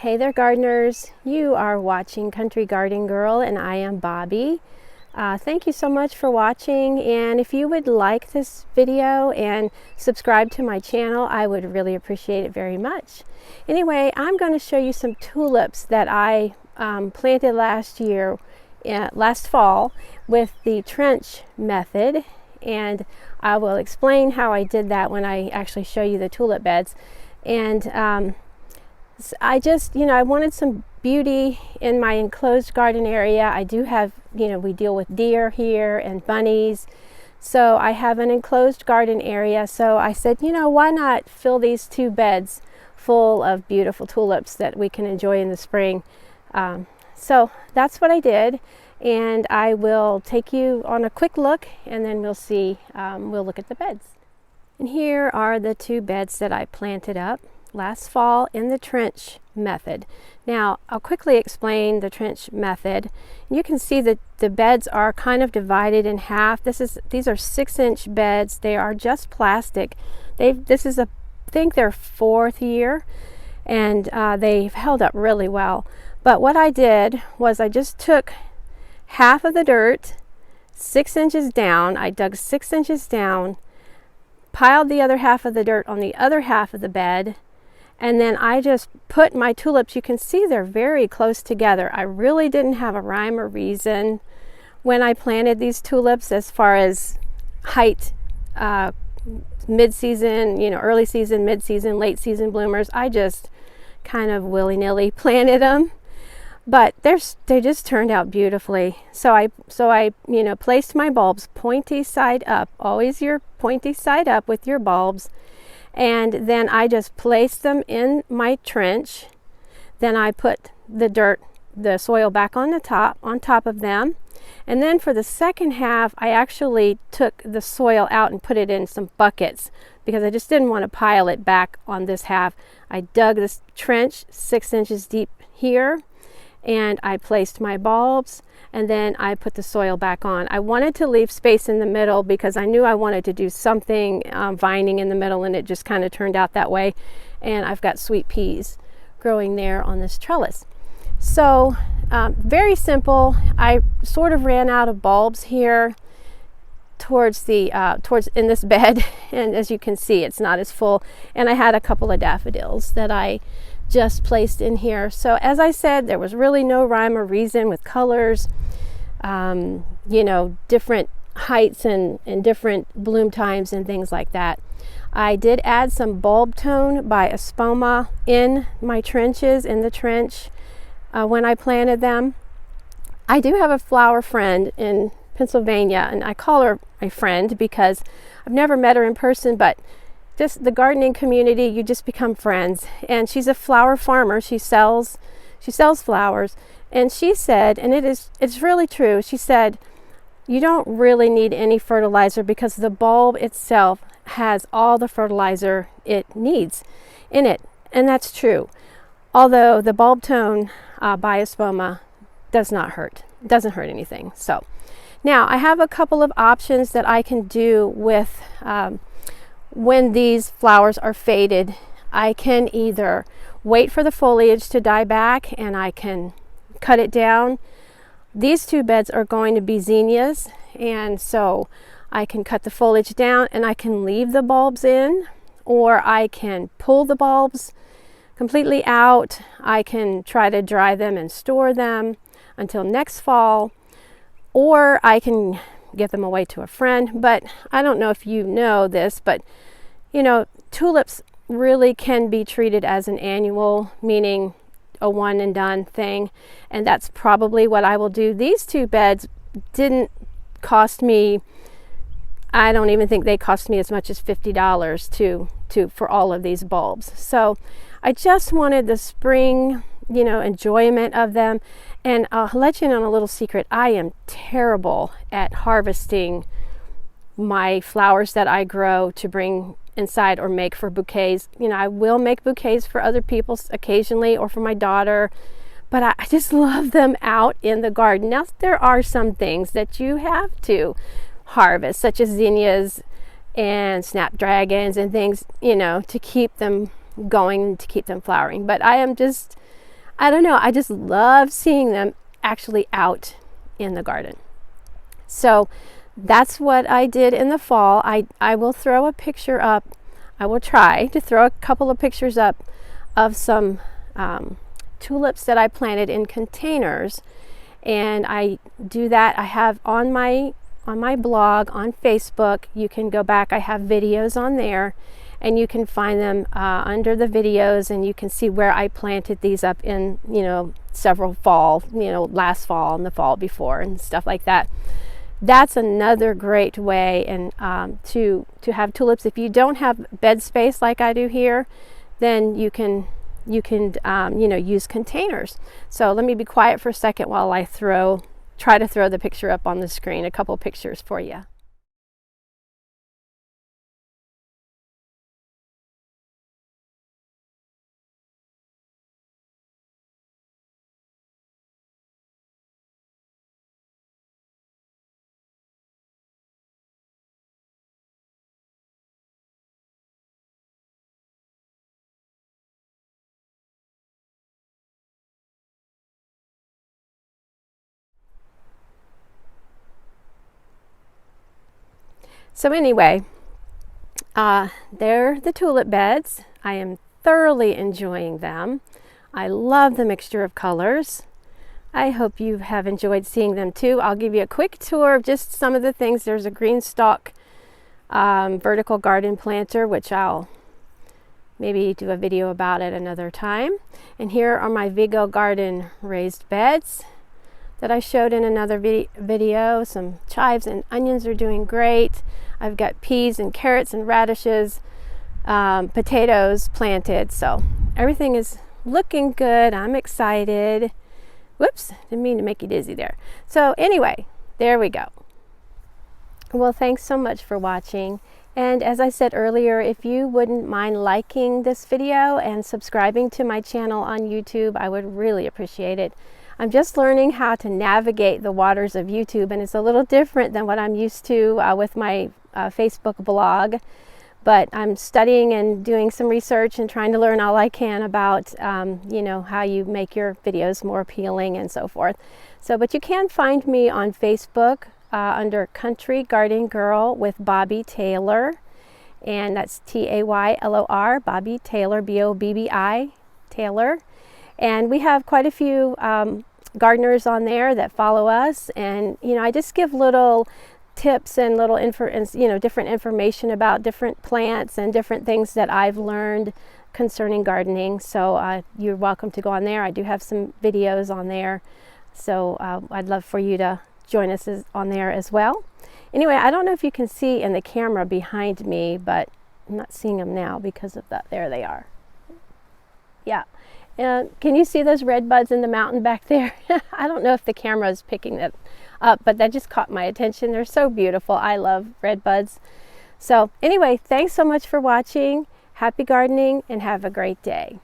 Hey there, gardeners. You are watching Country Garden Girl, and I am Bobby. Thank you so much for watching, and if you would like this video and subscribe to my channel, I would really appreciate it very much. Anyway, I'm going to show you some tulips that I planted last fall with the trench method, and I will explain how I did that when I actually show you the tulip beds. And I just, I wanted some beauty in my enclosed garden area. I do have, we deal with deer here and bunnies. So I have an enclosed garden area. So I said, why not fill these two beds full of beautiful tulips that we can enjoy in the spring. So that's what I did. And I will take you on a quick look, and then we'll see, we'll look at the beds. And here are the two beds that I planted up last fall in the trench method. Now I'll quickly explain the trench method. You can see that the beds are kind of divided in half. These are 6-inch beds. They are just plastic. This is I think their 4th year, and they've held up really well. But what I did was I just took half of the dirt 6 inches down. I dug 6 inches down, piled the other half of the dirt on the other half of the bed, and then I just put my tulips. You can see they're very close together. I really didn't have a rhyme or reason when I planted these tulips as far as height, mid-season, early season, mid-season, late season bloomers. I just kind of willy-nilly planted them, but they just turned out beautifully. So I placed my bulbs pointy side up. Always your pointy side up with your bulbs. And then I just placed them in my trench. Then I put the soil back on top of them. And then for the second half, I actually took the soil out and put it in some buckets because I just didn't want to pile it back on this half. I dug this trench 6 inches deep here, and I placed my bulbs, and then I put the soil back on. I wanted to leave space in the middle because I knew I wanted to do something vining in the middle, and it just kind of turned out that way. And I've got sweet peas growing there on this trellis. So very simple. I sort of ran out of bulbs here towards in this bed, and as you can see, it's not as full. And I had a couple of daffodils that I just placed in here. So as I said, there was really no rhyme or reason with colors, different heights and different bloom times and things like that. I did add some bulb tone by Espoma in my trenches, in the trench, when I planted them. I do have a flower friend in Pennsylvania, and I call her my friend because I've never met her in person, but just the gardening community, you just become friends. And she's a flower farmer. She sells flowers. And she said, and it's really true, she said, you don't really need any fertilizer because the bulb itself has all the fertilizer it needs in it. And that's true. Although the bulb tone by Espoma doesn't hurt anything. So now I have a couple of options that I can do with when these flowers are faded. I can either wait for the foliage to die back and I can cut it down. These two beds are going to be zinnias, and so I can cut the foliage down and I can leave the bulbs in, or I can pull the bulbs completely out. I can try to dry them and store them until next fall, or I can give them away to a friend. But I don't know if you know this, but tulips really can be treated as an annual, meaning a one and done thing, and that's probably what I will do. These two beds didn't cost me, I don't even think they cost me as much as $50 for all of these bulbs. So I just wanted the spring, enjoyment of them. And I'll let you know a little secret. I am terrible at harvesting my flowers that I grow to bring inside or make for bouquets. I will make bouquets for other people occasionally, or for my daughter, but I just love them out in the garden. Now, there are some things that you have to harvest, such as zinnias and snapdragons and things, to keep them going, to keep them flowering. But I am just I don't know, I just love seeing them actually out in the garden. So that's what I did in the fall. I will throw a picture up. I will try to throw a couple of pictures up of some tulips that I planted in containers, and I do that. I have on my blog on Facebook. You can go back. I have videos on there, and you can find them under the videos, and you can see where I planted these up in, you know, several fall, you know, last fall and the fall before and stuff like that. That's another great way and to have tulips. If you don't have bed space like I do here, then you can you know, use containers. So let me be quiet for a second while I try to throw the picture up on the screen, a couple pictures for you. So anyway, they're the tulip beds. I am thoroughly enjoying them. I love the mixture of colors. I hope you have enjoyed seeing them too. I'll give you a quick tour of just some of the things. There's a green stalk vertical garden planter, which I'll maybe do a video about at another time. And here are my Vigo garden raised beds that I showed in another video. Some chives and onions are doing great. I've got peas and carrots and radishes, potatoes planted. So everything is looking good. I'm excited. Whoops, didn't mean to make you dizzy there. So anyway, there we go. Well, thanks so much for watching. And as I said earlier, if you wouldn't mind liking this video and subscribing to my channel on YouTube, I would really appreciate it. I'm just learning how to navigate the waters of YouTube, and it's a little different than what I'm used to with my Facebook blog. But I'm studying and doing some research and trying to learn all I can about, you know, how you make your videos more appealing and so forth. So, but you can find me on Facebook under Country Garden Girl with Bobby Taylor, and that's Taylor, Bobby Taylor, Bobbi Taylor. And we have quite a few gardeners on there that follow us, and you know, I just give little tips and little different information about different plants and different things that I've learned concerning gardening. So you're welcome to go on there. I do have some videos on there, so I'd love for you to join us on there as well. Anyway, I don't know if you can see in the camera behind me, but I'm not seeing them now because of that. There they are. Yeah. Can you see those red buds in the mountain back there? I don't know if the camera is picking that up, but that just caught my attention. They're so beautiful. I love red buds. So anyway, thanks so much for watching. Happy gardening and have a great day.